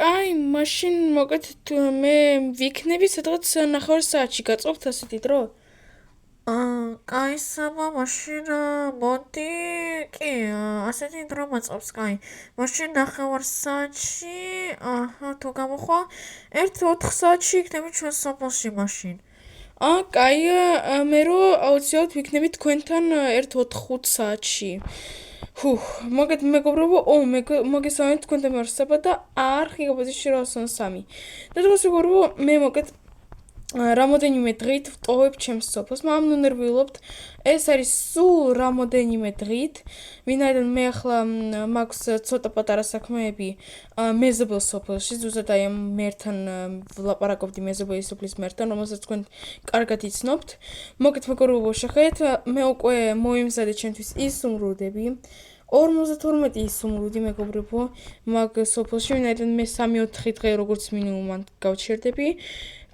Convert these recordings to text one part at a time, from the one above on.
კაი, მაშინ მოგეთ მე ვიქნები სადღაც 9 საათში გაწევთ ასეთი დრო? კაი საბა მაშინ მოდი კი ასეთი დრო მოწევს კაი მაშინ 9 საათში თუ გამოხვა 1-4 საათში იქნები ჩვენ სოფელში მაშინ კაი, მე რო აუცილებლად ვიქნები თქვენთან 1-4-5 საათში. მოგეთ მეგობრებო, მოგესალმებით თქვენთან ვარსაბა და არხი გაბაზიში როსონ 3. და დღეს მეგობრებო, მე მოგეთ რამოდენიმე დღით ვტოვებ ჩემს სოფელს, მაგრამ ნუ ნერვიულობთ. ეს არის სულ რამოდენიმე დღით, ვინაიდან მე ახლა მაქვს ცოტა პატარა საქმეები მეზობელ სოფელში, ზუსტად აი ამ მერთან ვლაპარაკობდი მეზობელი სოფლის მერთან, რომელსაც თქვენ კარგად იცნობთ. მოგეთ მეგობრებო, შეხედეთ, მე უკვე მოიმზადე ჩემთვის ის სუმრუდები. 52 სუმრუდი მეგობრებო, მაგ სოფელში, ვინაიდან მე 3-4 დღე როგორც მინიმუმ გავჩერდები.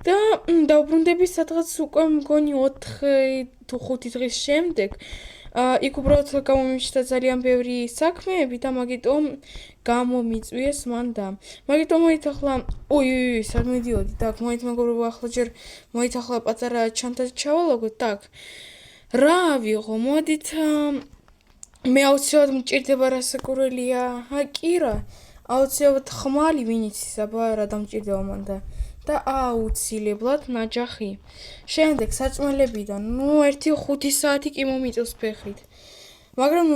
და დავბრუნდები სადღაც უკვე მგონი 4 თუ 5 დღის შემდეგ. იქ უბრალოდ გამომიჩნდა ძალიან ბევრი საქმეები და მაგიტომ გამომიწვიეს მან და მაგიტომ მოითახლა სად მიდიოდი так მეგობრებო ახლა ჯერ მოითახლა პატარა ჩანთა ჩავალაგოთ так რა ვიღო მოდით მე აუცილებლად მჭირდება რასაკურველია კირა აუცილებლად ხმალი ვინ იცის აბა რა დამჭირდება მან და აუცილებლად ნაჯახი. შემდეგ საწმელებიდან, 1-5 საათი კი მომიწევს ფეხით. მაგრამ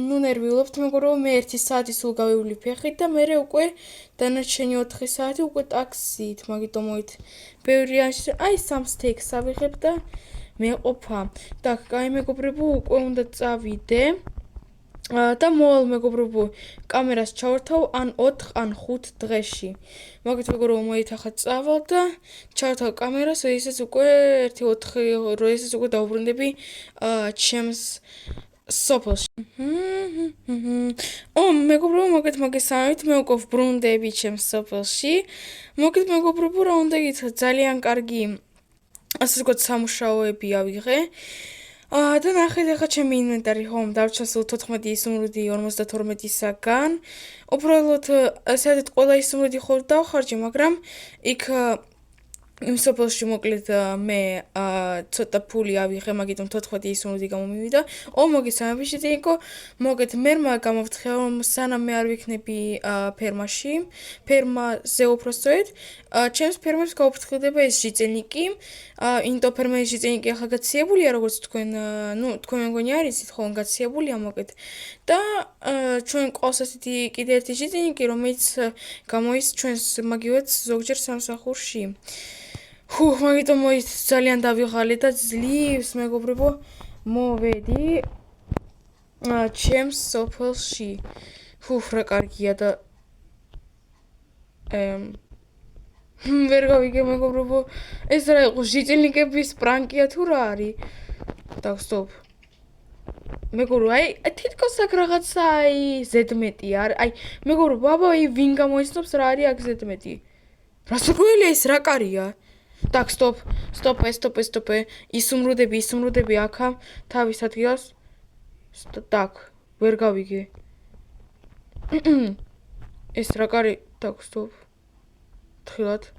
ნუ ნერვიულობთ მეგობრებო, მე 1 საათი სულ გავივლი ფეხით და მე უკვე დანარჩენი 4 საათი უკვე ტაქსით, მაგიტომ მოით ბევრი აი 3 სტეიქს ავიღებ და მეყოფა. так, კაი მეგობრებო, უკვე უნდა წავიდე. და მოვალ მეგობრებო, კამერას ჩავართავ ან 4 ან 5 დღეში. მოგეთ მეგობრებო, მოითახა წავალ და ჩავართავ კამერას, ისეც უკვე 1-4 როესაც უკვე დავბრუნდები ჩემს სოფელში. მეგობრებო, მოგესალმებით, მე უკვე ვბრუნდები ჩემს სოფელში. მოგეთ მეგობრებო, რა უნდა გითხრათ, ძალიან კარგი ასე ვთქვათ სამუშაოები ავიღე. და ნახეთ ახლა ჩემი ინვენტარი ხომ დავჭა სულ 14 სუმრუდი 52-ისაგან. უბრალოდ სადაც ყველა ის სუმრუდი ხო დავხარჯე, მაგრამ იქ იმ სოფელში მოკლედ მე ცოტა ფული ავიღე, მაგიტომ 14 სუმრუდი გამომივიდა. მოგესალმებით შეტინიკო, მოგეთ მერმა გამოვთხე, რომ სანამ მე არ ვიქნები ფერმაში, ფერმაზე უпростоეთ, ჩემს ფერმებს გაუფრთხილდება ეს ჟიწენიკი. ინტო ფერმერის ჟიწენიკი ახლა გაციებულია, როგორც თქვენ, თქვენ მეგონი არიცით, ხოლმე გაციებულია მოგეთ. და ჩვენ ყავს ასეთი კიდე ერთი ჟიწენიკი, რომელიც გამოის ჩვენს მაგივეც ზოგჯერ სამსახურში. მაგიტომ მოით ძალიან დავიღალე და ძლივს მეგობრებო მოვედი ჩემს სოფელში. რა კარგია და ვერ გავიგე მეგობრებო, ეს რა იყო ჟიწენიკების პრანკია თუ რა არის? так, стоп. მეგობრებო, აი თითქოს აქ რაღაცა აი ზედმეტი არ, აი მეგობრებო, აბა ვინ გამოიცნობს რა არის აქ ზედმეტი? რასაკვირველია ეს რა კარია? так, стоп. ის სუმრუდები აქა თავის ადგილას. так, ვერ გავიგე. ეს რა კარი? так, стоп. თხილად.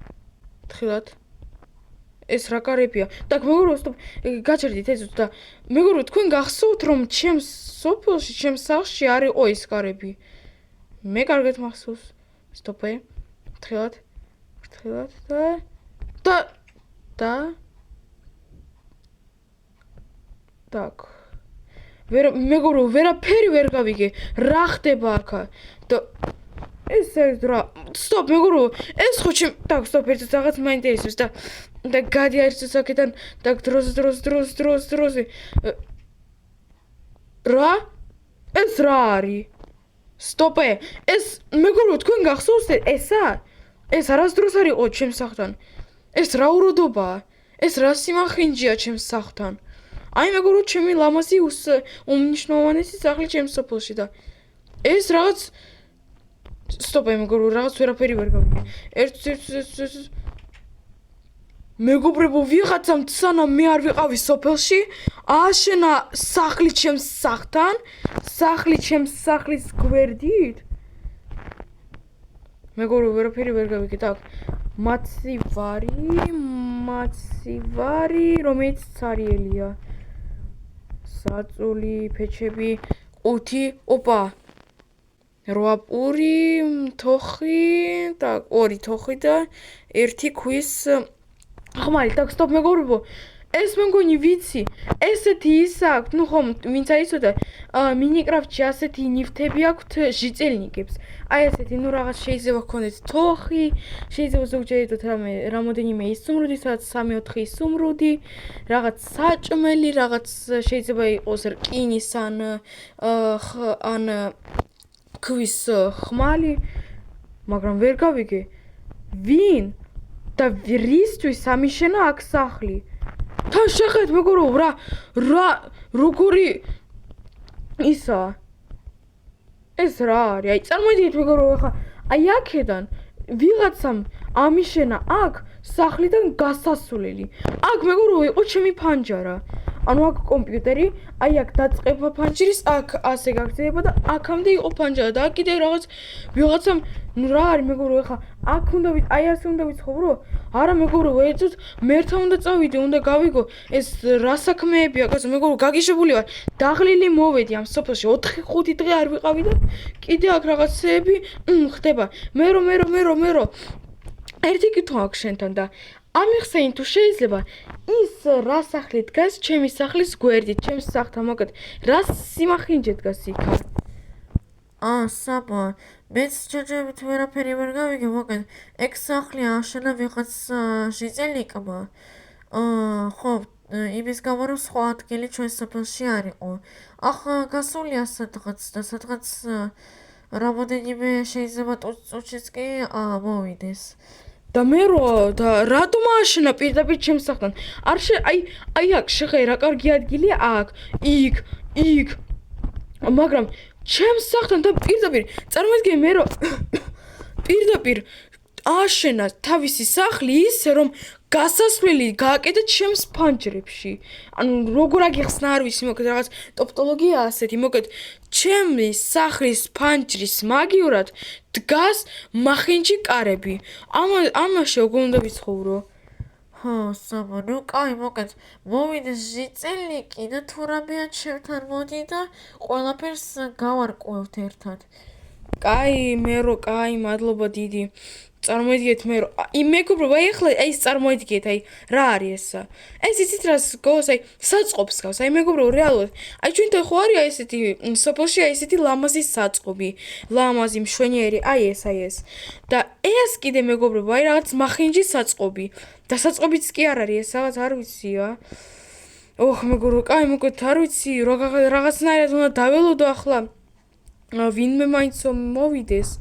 ეს რა კარებია? так, მეგობრებო, стоп. გაჩერდით ეს და მეგობრებო, თქვენ გახსოვთ რომ ჩემს სოფელში, ჩემს სახლში არ იყო ეს კარები? მე კარგად მახსოვს. стоп. თხილად და так. მეგობრებო, ვერაფერი ვერ გავიგე. რა ხდება აქა? და ეს რა? стоп, მეგობრებო, ეს ხო ჩემ так, стоп, ერთად რაღაც მაინტერესებს და გადი აირჩევს აქედან так, დროზე. რა? ეს რა არის? стоп, ეს მეგობრებო, თქვენ გახსოვს ესა? ეს არასდროს არ იყო ჩემს სახლთან. ეს რა უროდობაა? ეს რა სიმახინჯია ჩემს სახლთან? აი მეგობრებო, ჩემი ლამაზი უმნიშვნელოვანესი სახლი ჩემს სოფელში და ეს რაღაც стоп, მეგობრებო, რაღაც ვერაფერი ვერ გავიგე. ერთ მეგობრებო, ვიღაცამ სანამ მე არ ვიყავი სოფელში, ააშენა სახლი ჩემს სახლთან, სახლი ჩემს სახლის გვერდით. მეგობრებო, ვერაფერი ვერ გავიგე. Так, მაცივარი, რომელიც цаრიელია. საწული, ფეჩები, ყუთი, ოპა. 8 პური, თოხი, так, 2 თოხი და 1 ქვის ხმალი. Так, სტოპ მეგობრებო. ეს მე მგონი ვიცი. ესეთი ის აქვს, ну ხომ, ვინც აიცოდა, მინიკრაფტში ასეთი ნივთები აქვთ ჟიწელნიკებს. აი ასეთი, ну რაღაც შეიძლება გქონდეთ თოხი, შეიძლება ზოგჯერ ითოთ რამოდენიმე ისუმრუდი, სადაც 3-4 ისუმრუდი, რაღაც საჭმელი, რაღაც შეიძლება იყოს რკინის ან ქვის ხმალი, მაგრამ ვერ გავიგე ვინ და რისთვის ამიშენა აქ სახლი. თან შეხედეთ მეგობრებო, რა როგორი ისა ეს რა არის? აი წარმოიდგინეთ მეგობრებო, ხა აი აქედან ვიღაცამ ამიშენა აქ სახლიდან გასასვლელი. აქ მეგობრებო იყო ჩემი ფანჯარა. ანუ აქ კომპიუტერი, აი აქ დაწყება ფანჯრის, აქ ასე გაგრძელება და აქამდე იყო ფანჯარა და აქ კიდე რაღაც ვიღაცამ, ну რა არის მეგობრებო, ხა აქ უნდა აი ასე უნდა ვიცხოვრო? არა მეგობრებო, ეცოთ მერთა უნდა წავიდე, უნდა გავიგო ეს რა საქმეებია, კაცო მეგობრებო, გაგიშებული ვარ. დაღლილი მოვედი ამ სოფელში 4-5 დღე არ ვიყავი და კიდე აქ რაღაცეები ხდება. მე ერთი კითხვა აქვს შენთან და ამიხსენი თუ შეიძლება ის რა სახლი დგას ჩემი სახლის გვერდით, ჩემს სახლთან მოკეთ რა სიმახინჯე დგას იქ? საბა, მეც ჯერჯერობით ვერაფერი ვერ გავიგე, მოკეთ ეგ სახლი აშენა ვიღაც ჟიწელნიკმა. ხო, იმის გამო რომ სხვა ადგილი ჩვენ სოფელში არ იყო. ახლა გასულია სადღაც და სადღაც რამოდენიმე შეიძლება წუთშიც კი მოვიდეს. და მე და რატომ აშენა პირდაპირ ჩემს სახლთან? აი აქ შეხე რა კარგი ადგილია აქ, იქ. მაგრამ ჩემს სახლთან და პირდაპირ წარმოიდგინე მე პირდაპირ აშენა თავისი სახლი ისე რომ გასასვლელი გააკეთა ჩემს ფანჯრებში. ანუ როგორ აგიხსნა არ ვიცი, მოკეთ რაღაც ტოპტოლოგია ასეთი, მოკეთ ჩემი სახლის ფანჯრის მაგივრად დგას მახინჯი კარები. ამაში როგორ უნდა ვიცხოვრო? ხო, საბა, ну კაი, მოკეთ მოვიდეს ჟიწელნიკი და თუ რამეა ჩემთან მოდი და ყველაფერს გავარკვევთ ერთად. კაი, კაი, მადლობა დიდი. წარმოიდგინეთ მეგობრებო, აი ახლა ეს წარმოიდგინეთ, აი რა არის ესა? ეს იცით რას გოს, აი საწყობს გავს. აი მეგობრებო, რეალურად. აი ჩვენთან ხო არის აი ესეთი სოფელში აი ესეთი ლამაზი საწყობი, ლამაზი, მშვენიერი, აი ეს. და ეს კიდე მეგობრებო, აი რაღაც მახინჯის საწყობი. და საწყობიც კი არ არის, ეს რაღაც არ ვიცი რა. მეგობრებო, კაი, მოკეთ არ ვიცი, რაღაცნაირად უნდა დაველოდო ახლა. ვინმე მაინც მოვიდეს.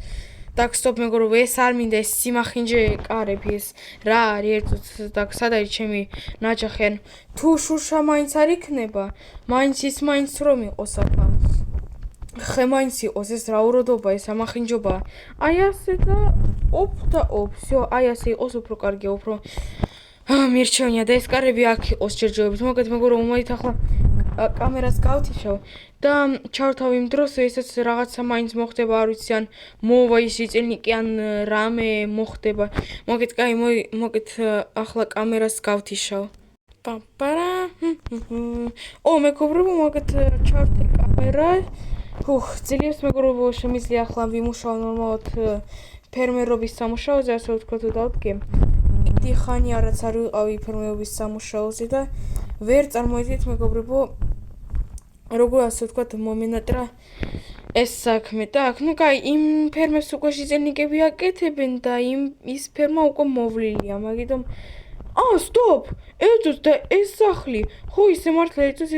Так, стоп, მეგობრებო, ეს არ მინდა ეს სიმახინჯე კარები, ეს რა არის ერთად, так, სად არის ჩემი ნაჯახი, ან თუ შუშა მაინც არ იქნება, მაინც რომ იყოს ახლა. ხე მაინც იყოს ეს რა უროდობა, ეს ამახინჯობა. აი ასე და всё, აი ასე იყოს უფრო კარგია, უფრო მირჩევნია და ეს კარები აქ იყოს ჯერჯერობით. მოგეთ მეგობრებო, მოდით ახლა კამერას გავთიშავ და ჩავთავ იმ დროს, ესაც რაღაცა მაინც მოხდება, არ ვიცი, ან მოვა ის ჟიწელნიკი, ან რამე მოხდება. მოგეთ, კაი, მოგეთ ახლა კამერას გავთიშავ. პაპარა. მეგობრებო, მოგეთ ჩავთე კამერა. ძლიერს მეგობრებო, შემიძლია ახლა ვიმუშაო ნორმალურად ფერმერობის სამუშაოზე, ასე ვთქვათ, დავდგე. დიდი ხანი არაც არ ვიყავი ფერმერობის სამუშაოზე და ვერ წარმოიდგინეთ მეგობრებო, როგორ ასე ვთქვათ, მომენატრა ეს საქმე. Так, ну კაი, იმ ფერმებს უკვე ჟიწელნიკები აკეთებენ და ის ფერმა უკვე მოვლილია, მაგიტომ სტოპ! ეცოთ და ეს სახლი, ხო ისე მართლა ეცოთ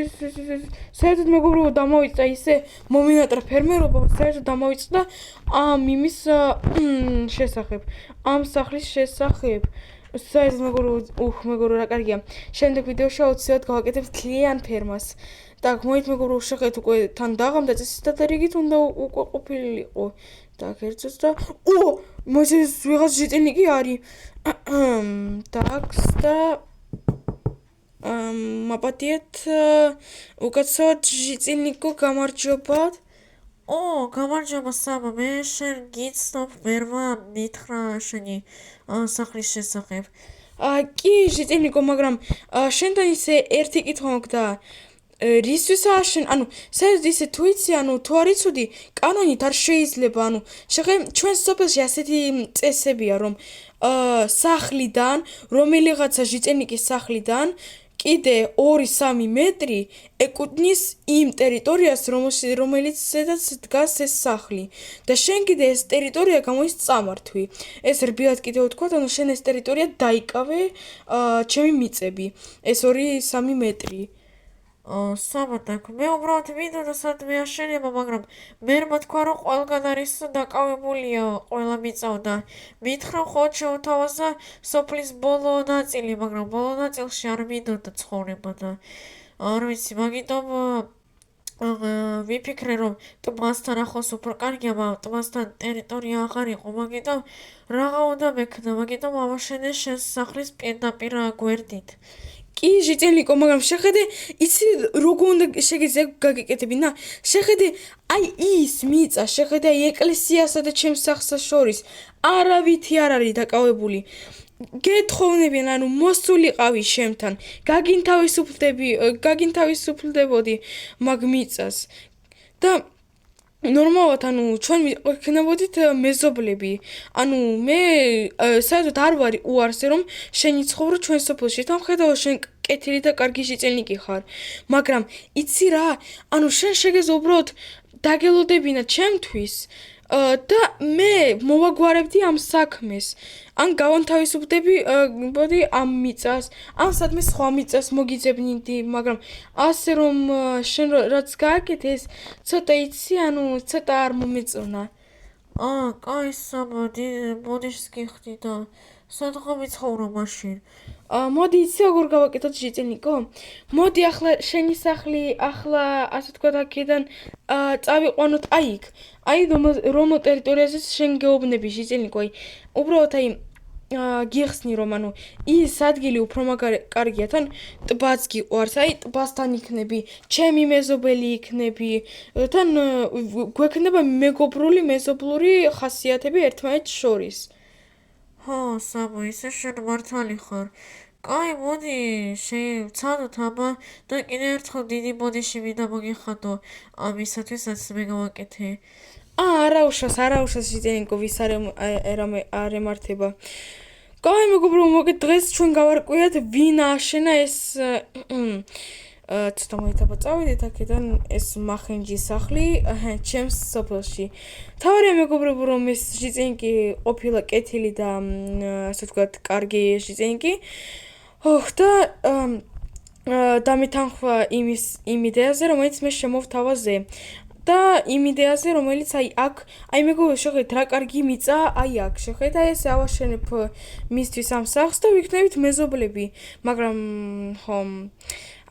საერთოდ მეგობრებო დამავიწყდა ისე მომენატრა ფერმერობა, საერთოდ დამავიწყდა ამ იმის შესახებ, ამ სახლის შესახებ. საერთოდ მეგობრებო, რა კარგია. შემდეგ ვიდეოში აუცილებლად გავაკეთებ თლიან ფერმას. Так, მოდით მეგობრებო, შეხედეთ უკვე თან დაღამდა წესით და რიგით უნდა უკვე ყოფილიყო. Так, ერთსაც და მოცეს ვიღაც ჟიწელნიკი არის. Так, და მაპატიეთ უკაცრავად ჟიწელნიკო, გამარჯობათ. გამარჯობა საბა, მე შენ გიცნობ ვერმა მითხრა შენი სახლის შესახებ. კი, ჟიტენიკო, მაგრამ შენთან ისე ერთი კითხვა მქდა. რისთვისაა შენ, საერთოდ ისე თუ იცი, თუ არ იცოდი, კანონით არ შეიძლება, ჩვენ სოფელში ასეთი წესებია, რომ სახლიდან, რომელიღაცა ჟიტენიკის სახლიდან კიდე 2-3 მეტრი ეკუთვნის იმ ტერიტორიას, რომელიცაც დგას ეს სახლი. და შენ კიდე ეს ტერიტორია გამოდის წამართვი. ეს რბილად კიდე ვთქვათ, შენ ეს ტერიტორია დაიკავე ჩემი მიწები. ეს 2-3 მეტრი. საბადაკ, მე უბრალოდ მინდოდა სადმე აშენება, მაგრამ მერმა თქვა, რომ ყველგან არის დაკავებულია ყველა მიწა და მითხრა მხოლოდ შეუთავაზა სოფლის ბოლო ნაწილი, მაგრამ ბოლო ნაწილში არ მინდოდა ცხოვრება და არ ვიცი, მაგიტომ ვიფიქრე, რომ ტბასთან ახლოს უფრო კარგია, მაგრამ ტბასთან ტერიტორია აღარ იყო, მაგიტომ რაღა უნდა მექნა, მაგიტომ ამაშენე შენს სახლის პირდაპირ გვერდით. კი, ჟიტენიკო, მაგრამ შეხედე, იცი როგორ უნდა შეგიძლია გაგიკეთები, შეხედე, აი ის მიწა, შეხედე, აი ეკლესიასა და ჩემს სახლსა შორის არავითი არ არის დაკავებული. გეთხოვნებიან, მოსულიყავი შემთან, გაგინთავისუფლდებოდი მაგ მიწას. და ნორმალურად, ჩვენ ვიქნებოდით მეზობლები. მე საერთოდ არ ვარ უარსე, რომ შენი ცხოვრო ჩვენ სოფელში. ხედავ, შენ კეთილი და კარგი ჟიტენიკი ხარ. მაგრამ იცი რა, შენ შეგეძლო უბრალოდ დაგელოდებინა ჩემთვის და მე მოვაგვარებდი ამ საქმეს. ან გავანთავისუფლდები ამ მიწას, ან სადმე სხვა მიწას მოგიძებნიდი, მაგრამ ასე რომ შენ რაც გააკეთე, ეს ცოტა იცი, ცოტა არ მომეწონა. კაი საბა, ბოდიშს გიხდი და სადღა ვიცხოვრო მაშინ. მოდი იცი როგორ გავაკეთოთ ჟიტენიკო? მოდი ახლა შენი სახლი, ახლა ასე ვთქვათ, აქედან წავიყვანოთ იქ. რომელ ტერიტორიაზე შენ გეუბნები ჟიტენიკო, უბრალოდ გიხსნი, რომ ის ადგილი უფრო კარგია, თან ტბაც გიყვარს, ტბასთან იქნები, ჩემი მეზობელი იქნები, თან გვექნება მეგობრული, მეზობლური ხასიათები ერთმანეთს შორის. საბა, ისე შენ მართალი ხარ. კაი, მოდი შევცადოთ აბა და კიდევ ერთხელ დიდი ბოდიში მინდა მოგიხადო ამისათვისაც მე გავაკეთე. არა უშავს ჟიტენიკო, ვის არ ემართება. კაი, მეგობრო, მოგეთ დღეს ჩვენ გავარკვიათ ვინ აშენა ეს ცოტა მოითაბაწავიდეთ აქედან ეს მახენჯი სახლი ჩემს სოფელში. მთავარია მეგობრებო, რომ ეს ჟიტენიკი ყოფილა კეთილი და ასე ვთქვათ, კარგი ჟიტენიკი. და დამეთანხმა იმ იდეაზე, რომელიც მე შემოვთავაზე. და იმ იდეაზე, რომელიც აქ, მეგობრებო, შეხედეთ რა კარგი მიწა, აქ, შეხედეთ, ეს ავაშენებ მისთვის ამ სახლს და ვიქნებით მეზობლები. მაგრამ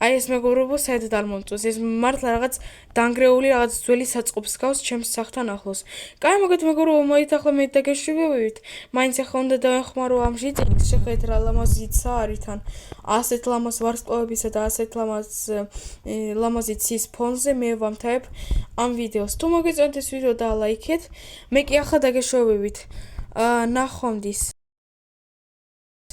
ეს მეგობრებო, საერთოდ არ მომწონს. ეს მართლა რაღაც დანგრეული, რაღაც ძველი საწყობს გავს ჩემს სახლთან ახლოს. კაი, მოგეთ მეგობრებო, მოით ახლა მე დაგეშვებებით. მაინც ახლა უნდა დავეხმარო ამ ჟიტენიკს, შეხედეთ რა ლამაზიცა არის თან. ასეთ ლამაზ ვარსკვლავებისა და ასეთ ლამაზი ცის ფონზე მე ვამთავრებ ამ ვიდეოს. თუ მოგეწონათ ეს ვიდეო და ლაიქეთ, მე კი ახლა დაგეშვებებით. ნახვამდის.